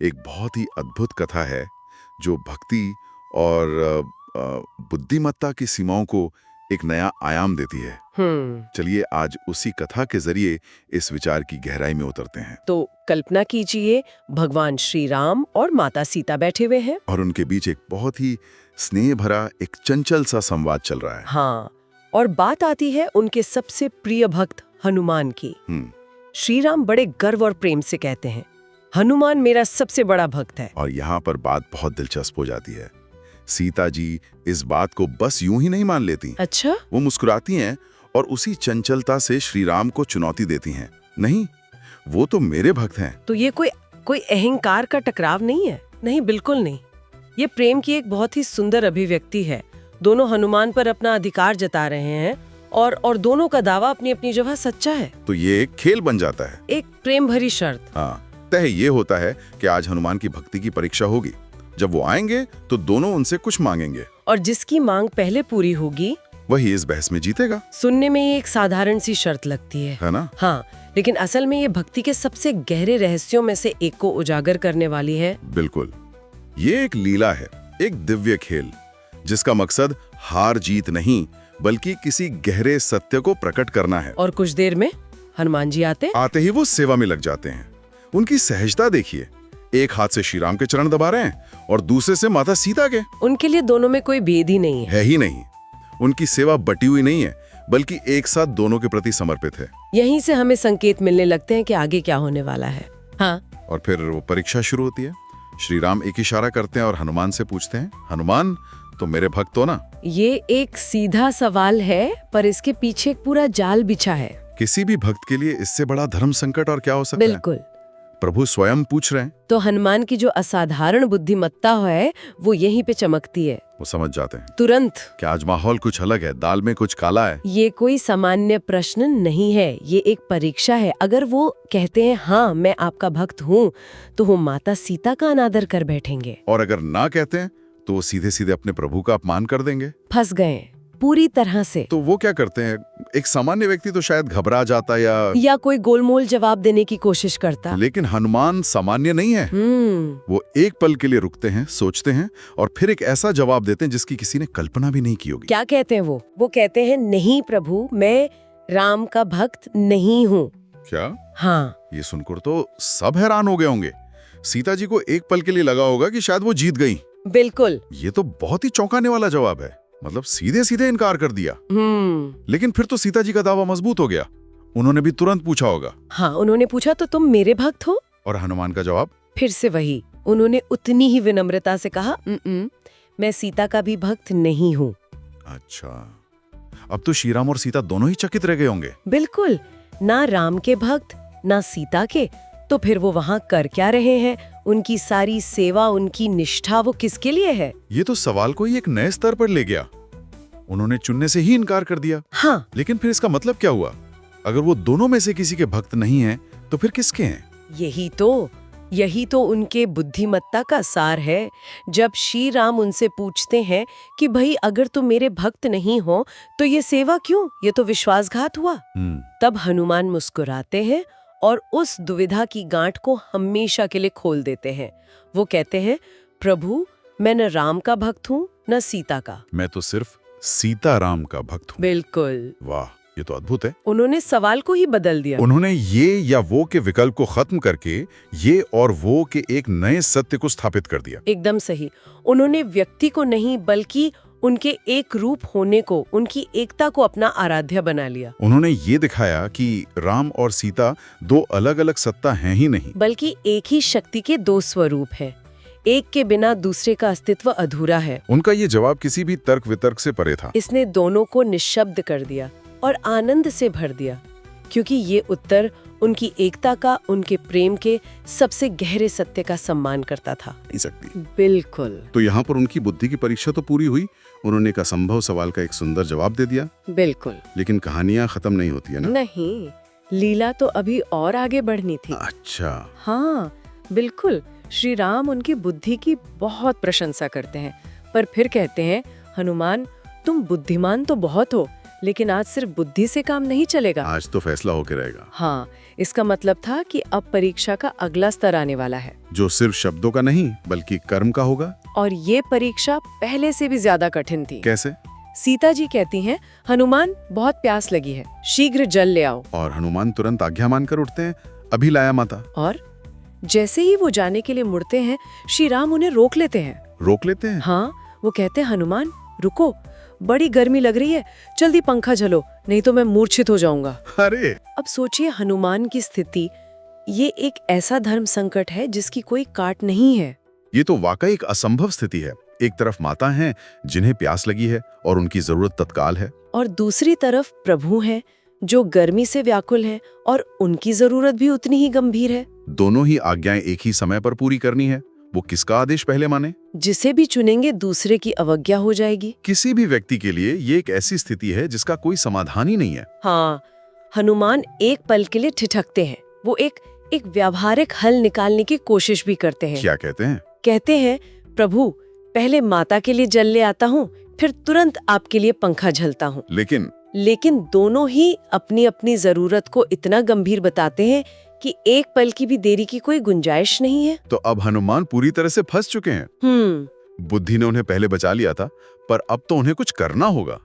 एक बहुत ही अद्भुत कथा है जो भक्ति और बुद्धिमत्ता की सीमाओं को एक नया आयाम देती है। चलिए आज उसी कथा के जरिए इस विचार की गहराई में उतरते हैं। तो कल्पना कीजिए, भगवान श्री राम और माता सीता बैठे हुए हैं। और उनके बीच एक बहुत ही स्नेह भरा एक चंचल सा संवाद चल रहा है। हाँ, और बात आती है उनके सबसे प्रिय भक्त हनुमान की। श्री राम बड़े गर्व और प्रेम से कहते हैं, हनुमान मेरा सबसे बड़ा भक्त है। और यहाँ पर बात बहुत दिलचस्प हो जाती है। सीता जी इस बात को बस यूं ही नहीं मान लेती। अच्छा? वो मुस्कुराती हैं और उसी चंचलता से श्री राम को चुनौती देती हैं। नहीं, वो तो मेरे भक्त हैं। तो ये कोई अहंकार का टकराव नहीं है? नहीं, बिल्कुल नहीं। ये प्रेम की एक बहुत ही सुंदर अभिव्यक्ति है। दोनों हनुमान पर अपना अधिकार जता रहे हैं और दोनों का दावा अपनी अपनी जगह सच्चा है। तो ये एक खेल बन जाता है, एक प्रेम भरी शर्त। हाँ, तय ये होता है कि आज हनुमान की भक्ति की परीक्षा होगी। जब वो आएंगे तो दोनों उनसे कुछ मांगेंगे और जिसकी मांग पहले पूरी होगी वही इस बहस में जीतेगा। सुनने में ये एक साधारण सी शर्त लगती है ना? हाँ, लेकिन असल में ये भक्ति के सबसे गहरे रहस्यों में से एक को उजागर करने वाली है। बिल्कुल, ये एक लीला है, एक दिव्य खेल जिसका मकसद हार जीत नहीं बल्कि किसी गहरे सत्य को प्रकट करना है। और कुछ देर में हनुमान जी आते ही वो सेवा में लग जाते हैं। उनकी सहजता देखिए, एक हाथ से श्री राम के चरण दबा रहे हैं और दूसरे से माता सीता के। उनके लिए दोनों में कोई भेद ही नहीं है ही नहीं। उनकी सेवा बटी हुई नहीं है बल्कि एक साथ दोनों के प्रति समर्पित है। यहीं से हमें संकेत मिलने लगते हैं कि आगे क्या होने वाला है। हाँ, और फिर वो परीक्षा शुरू होती है। श्री राम एक इशारा करते हैं और हनुमान से पूछते हैं, हनुमान तो मेरे भक्त हो ना? ये एक सीधा सवाल है पर इसके पीछे एक पूरा जाल बिछा है। किसी भी भक्त के लिए इससे बड़ा धर्म संकट और क्या हो सकता है? बिल्कुल। प्रभु स्वयं पूछ रहे हैं। तो हनुमान की जो असाधारण बुद्धिमत्ता है वो यहीं पे चमकती है। वो समझ जाते हैं तुरंत कि आज माहौल कुछ अलग है, दाल में कुछ काला है। ये कोई सामान्य प्रश्न नहीं है, ये एक परीक्षा है। अगर वो कहते हैं हाँ मैं आपका भक्त हूँ, तो वो माता सीता का अनादर कर बैठेंगे। और अगर ना कहते हैं तो वो सीधे सीधे अपने प्रभु का अपमान कर देंगे। फंस गए पूरी तरह से। तो वो क्या करते हैं? एक सामान्य व्यक्ति तो शायद घबरा जाता या कोई गोलमोल जवाब देने की कोशिश करता। लेकिन हनुमान सामान्य नहीं है। वो एक पल के लिए रुकते हैं, सोचते हैं और फिर एक ऐसा जवाब देते हैं जिसकी किसी ने कल्पना भी नहीं की होगी। क्या कहते हैं वो कहते हैं, नहीं प्रभु, मैं राम का भक्त नहीं हूँ। क्या? हाँ। ये सुनकर तो सब हैरान हो गए होंगे। सीता जी को एक पल के लिए लगा होगा कि शायद वो जीत गई। बिल्कुल। ये तो बहुत ही चौंकाने वाला जवाब है। मतलब सीधे सीधे इनकार कर दिया। लेकिन फिर तो सीता जी का दावा मजबूत हो गया। उन्होंने भी तुरंत पूछा होगा। हाँ, उन्होंने पूछा तो तुम मेरे भक्त हो? और हनुमान का जवाब फिर से वही। उन्होंने उतनी ही विनम्रता से कहा, मैं सीता का भी भक्त नहीं हूँ। अच्छा, अब तो श्री राम और सीता दोनों ही चकित रह गए होंगे। बिल्कुल, ना राम के भक्त ना सीता के। तो फिर वो वहाँ कर क्या रहे हैं? उनकी सारी सेवा, उनकी निष्ठा, वो किसके लिए है? ये तो सवाल को ही एक नए स्तर पर ले गया। उन्होंने चुनने से ही इनकार कर दिया। हाँ। लेकिन फिर इसका मतलब क्या हुआ? अगर वो दोनों में से किसी के भक्त नहीं हैं, तो फिर किसके हैं? यही तो उनके बुद्धिमत्ता का सार है। जब श्री राम उनसे पूछते हैं कि भाई अगर तुम मेरे भक्त नहीं हो तो ये सेवा क्यों? ये तो विश्वासघात हुआ। तब हनुमान मुस्कुराते हैं और उस दुविधा की गांठ को हमेशा के लिए खोल देते हैं। वो कहते हैं, प्रभु मैं न राम का भक्त हूँ न सीता का। मैं तो सिर्फ सीता राम का भक्त हूँ। बिल्कुल। वाह, ये तो अद्भुत है। उन्होंने सवाल को ही बदल दिया। उन्होंने ये या वो के विकल्प को खत्म करके ये और वो के एक नए सत्य को स्थापित कर दिया। एकदम सही। उन्होंने व्यक्ति को नहीं बल्कि उनके एक रूप होने को, उनकी एकता को अपना आराध्य बना लिया। उन्होंने ये दिखाया कि राम और सीता दो अलग अलग सत्ता हैं ही नहीं, बल्कि एक ही शक्ति के दो स्वरूप हैं। एक के बिना दूसरे का अस्तित्व अधूरा है। उनका ये जवाब किसी भी तर्क वितर्क से परे था। इसने दोनों को निश्शब्द कर दिया और आनंद से भर दिया, क्योंकि ये उत्तर उनकी एकता का, उनके प्रेम के सबसे गहरे सत्य का सम्मान करता था। बिल्कुल। तो यहाँ पर उनकी बुद्धि की परीक्षा तो पूरी हुई। उन्होंने एक असंभव सवाल का एक सुंदर जवाब दे दिया। बिल्कुल। लेकिन कहानियाँ खत्म नहीं होती है ना? नहीं, लीला तो अभी और आगे बढ़नी थी। अच्छा। हाँ बिल्कुल। श्री राम उनकी बुद्धि की बहुत प्रशंसा करते हैं, पर फिर कहते हैं, हनुमान तुम बुद्धिमान तो बहुत हो, लेकिन आज सिर्फ बुद्धि से काम नहीं चलेगा। आज तो फैसला होके रहेगा। हाँ, इसका मतलब था कि अब परीक्षा का अगला स्तर आने वाला है, जो सिर्फ शब्दों का नहीं बल्कि कर्म का होगा। और ये परीक्षा पहले से भी ज्यादा कठिन थी। कैसे? सीता जी कहती हैं, हनुमान बहुत प्यास लगी है, शीघ्र जल ले आओ। और हनुमान तुरंत आज्ञा मानकर उठते हैं, अभी लाया माता। और जैसे ही वो जाने के लिए मुड़ते हैं, श्री राम उन्हें रोक लेते हैं। रोक लेते हैं? हाँ, वो कहते हैं, हनुमान रुको, बड़ी गर्मी लग रही है, जल्दी पंखा झलो, नहीं तो मैं मूर्छित हो जाऊंगा। अरे अब सोचिए हनुमान की स्थिति, ये एक ऐसा धर्म संकट है जिसकी कोई काट नहीं है। ये तो वाकई एक असंभव स्थिति है। एक तरफ माता हैं जिन्हें प्यास लगी है और उनकी जरूरत तत्काल है, और दूसरी तरफ प्रभु हैं जो गर्मी से व्याकुल हैं और उनकी जरूरत भी उतनी ही गंभीर है। दोनों ही आज्ञाएं एक ही समय पर पूरी करनी है। वो किसका आदेश पहले माने? जिसे भी चुनेंगे दूसरे की अवज्ञा हो जाएगी। किसी भी व्यक्ति के लिए ये एक ऐसी स्थिति है जिसका कोई समाधान ही नहीं है। हाँ, हनुमान एक पल के लिए ठिठकते हैं। वो एक व्यावहारिक हल निकालने की कोशिश भी करते हैं। क्या कहते हैं? कहते हैं, प्रभु पहले माता के लिए जल ले आता हूँ, फिर तुरंत आपके लिए पंखा झलता हूँ। लेकिन दोनों ही अपनी अपनी जरूरत को इतना गंभीर बताते हैं कि एक पल की भी देरी की कोई गुंजाइश नहीं है। तो अब हनुमान पूरी तरह से फंस चुके हैं। बुद्धि ने उन्हें पहले बचा लिया था, पर अब तो उन्हें कुछ करना होगा।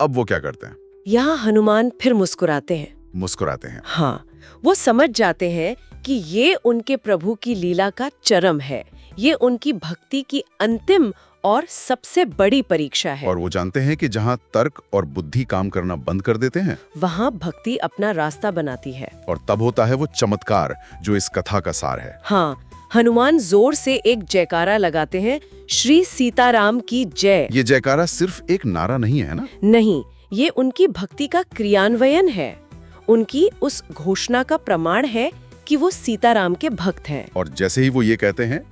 अब वो क्या करते हैं? यहाँ हनुमान फिर मुस्कुराते हैं। हाँ, वो समझ जाते हैं कि ये उनके प्रभु की लीला का चरम है। ये उनकी भक्ति की अंतिम और सबसे बड़ी परीक्षा है। और वो जानते हैं कि जहाँ तर्क और बुद्धि काम करना बंद कर देते हैं, वहाँ भक्ति अपना रास्ता बनाती है। और तब होता है वो चमत्कार जो इस कथा का सार है। हाँ, हनुमान जोर से एक जयकारा लगाते हैं, श्री सीताराम की जय। ये जयकारा सिर्फ एक नारा नहीं है ना? नहीं, ये उनकी भक्ति का क्रियान्वयन है। उनकी उस घोषणा का प्रमाण है कि वो सीताराम के भक्त हैं। और जैसे ही वो ये कहते हैं,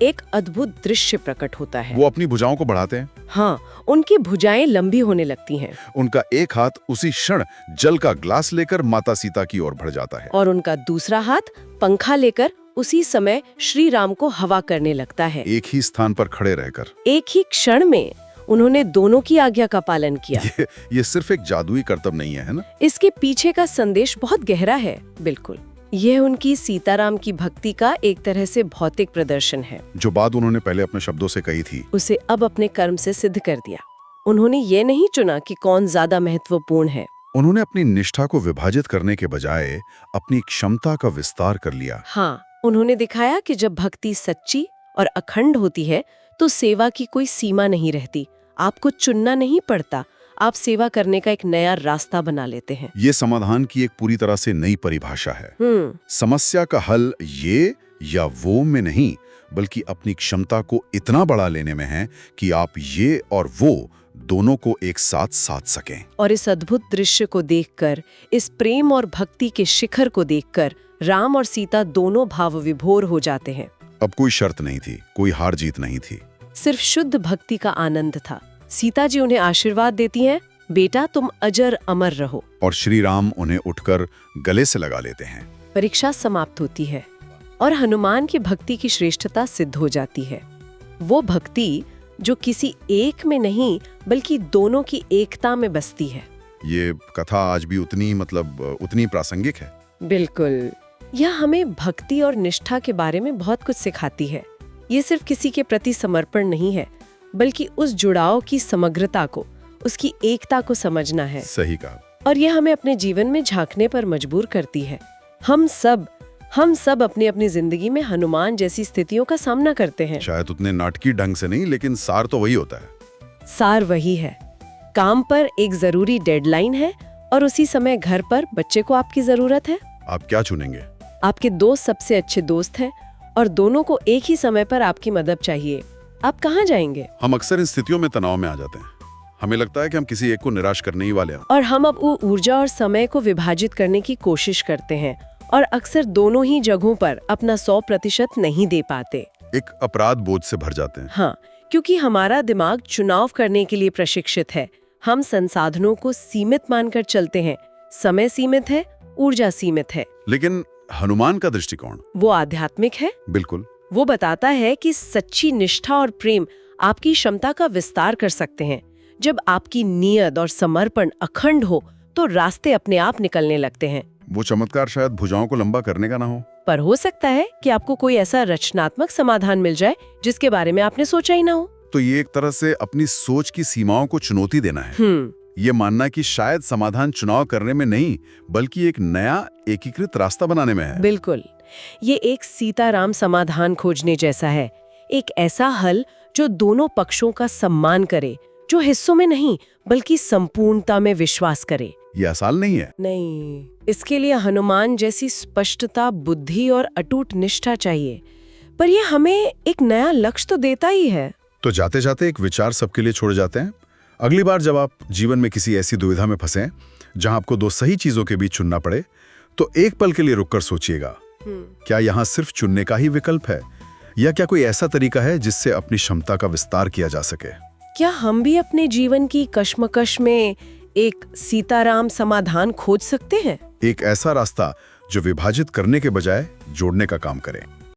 एक अद्भुत दृश्य प्रकट होता है। वो अपनी भुजाओं को बढ़ाते हैं। हाँ, उनकी भुजाएं लंबी होने लगती हैं। उनका एक हाथ उसी क्षण जल का ग्लास लेकर माता सीता की ओर बढ़ जाता है, और उनका दूसरा हाथ पंखा लेकर उसी समय श्री राम को हवा करने लगता है। एक ही स्थान पर खड़े रहकर। एक ही क्षण में उन्होंने दोनों की आज्ञा का पालन किया। ये सिर्फ एक जादुई करतब नहीं है ना? इसके पीछे का संदेश बहुत गहरा है। बिल्कुल, यह उनकी सीताराम की भक्ति का एक तरह से भौतिक प्रदर्शन है। जो बात उन्होंने पहले अपने शब्दों से कही थी, उसे अब अपने कर्म से सिद्ध कर दिया। उन्होंने ये नहीं चुना कि कौन ज्यादा महत्वपूर्ण है। उन्होंने अपनी निष्ठा को विभाजित करने के बजाय अपनी क्षमता का विस्तार कर लिया। हाँ, उन्होंने दिखाया कि जब भक्ति सच्ची और अखंड होती है तो सेवा की कोई सीमा नहीं रहती। आपको चुनना नहीं पड़ता, आप सेवा करने का एक नया रास्ता बना लेते हैं। ये समाधान की एक पूरी तरह से नई परिभाषा है। समस्या का हल ये या वो में नहीं, बल्कि अपनी क्षमता को इतना बढ़ा लेने में है कि आप ये और वो दोनों को एक साथ साध सकें। और इस अद्भुत दृश्य को देखकर, इस प्रेम और भक्ति के शिखर को देखकर राम और सीता दोनों भाव विभोर हो जाते हैं। अब कोई शर्त नहीं थी, कोई हार जीत नहीं थी, सिर्फ शुद्ध भक्ति का आनंद था। सीता जी उन्हें आशीर्वाद देती हैं, बेटा तुम अजर अमर रहो। और श्री राम उन्हें उठकर गले से लगा लेते हैं। परीक्षा समाप्त होती है और हनुमान की भक्ति की श्रेष्ठता सिद्ध हो जाती है। वो भक्ति जो किसी एक में नहीं बल्कि दोनों की एकता में बसती है। ये कथा आज भी उतनी प्रासंगिक है। बिल्कुल, यह हमें भक्ति और निष्ठा के बारे में बहुत कुछ सिखाती है। ये सिर्फ किसी के प्रति समर्पण नहीं है, बल्कि उस जुड़ाव की समग्रता को, उसकी एकता को समझना है। सही कहा। और यह हमें अपने जीवन में झांकने पर मजबूर करती है। हम सब अपनी अपनी जिंदगी में हनुमान जैसी स्थितियों का सामना करते हैं। शायद उतने नाटकीय ढंग से नहीं, लेकिन सार तो वही होता है। सार वही है, काम पर एक जरूरी डेडलाइन है और उसी समय घर पर बच्चे को आपकी जरूरत है। आप क्या चुनेंगे? आपके दोस्त सबसे अच्छे दोस्त हैं और दोनों को एक ही समय पर आपकी मदद चाहिए। आप कहाँ जाएंगे? हम अक्सर इन स्थितियों में तनाव में आ जाते हैं। हमें लगता है कि हम किसी एक को निराश करने ही वाले हैं, और हम अब वो ऊर्जा और समय को विभाजित करने की कोशिश करते हैं और अक्सर दोनों ही जगहों पर अपना 100% नहीं दे पाते। एक अपराध बोझ से भर जाते हैं। हाँ, क्योंकि हमारा दिमाग चुनाव करने के लिए प्रशिक्षित है। हम संसाधनों को सीमित मानकर चलते हैं। समय सीमित है, ऊर्जा सीमित है। लेकिन हनुमान का दृष्टिकोण वो आध्यात्मिक है। बिल्कुल। वो बताता है कि सच्ची निष्ठा और प्रेम आपकी क्षमता का विस्तार कर सकते हैं। जब आपकी नियत और समर्पण अखंड हो तो रास्ते अपने आप निकलने लगते हैं। वो चमत्कार शायद भुजाओं को लंबा करने का ना हो, पर हो सकता है कि आपको कोई ऐसा रचनात्मक समाधान मिल जाए जिसके बारे में आपने सोचा ही ना हो। तो ये एक तरह से अपनी सोच की सीमाओं को चुनौती देना है। ये मानना कि शायद समाधान चुनाव करने में नहीं बल्कि एक नया एकीकृत रास्ता बनाने में है। बिल्कुल, ये एक सीताराम समाधान खोजने जैसा है, एक ऐसा हल जो दोनों पक्षों का सम्मान करे, जो हिस्सों में नहीं बल्कि संपूर्णता में विश्वास करे। ये आसान नहीं है। नहीं, इसके लिए हनुमान जैसी स्पष्टता, बुद्धि और अटूट निष्ठा चाहिए, पर ये हमें एक नया लक्ष्य तो देता ही है। तो जाते जाते एक विचार सबके लिए छोड़ जाते हैं। अगली बार जब आप जीवन में किसी ऐसी दुविधा में फंसे जहां आपको दो सही चीजों के बीच चुनना पड़े, तो एक पल के लिए रुककर सोचिएगा, क्या यहाँ सिर्फ चुनने का ही विकल्प है या क्या कोई ऐसा तरीका है जिससे अपनी क्षमता का विस्तार किया जा सके? क्या हम भी अपने जीवन की कश्मकश में एक सीताराम समाधान खोज सकते हैं? एक ऐसा रास्ता जो विभाजित करने के बजाय जोड़ने का काम करे।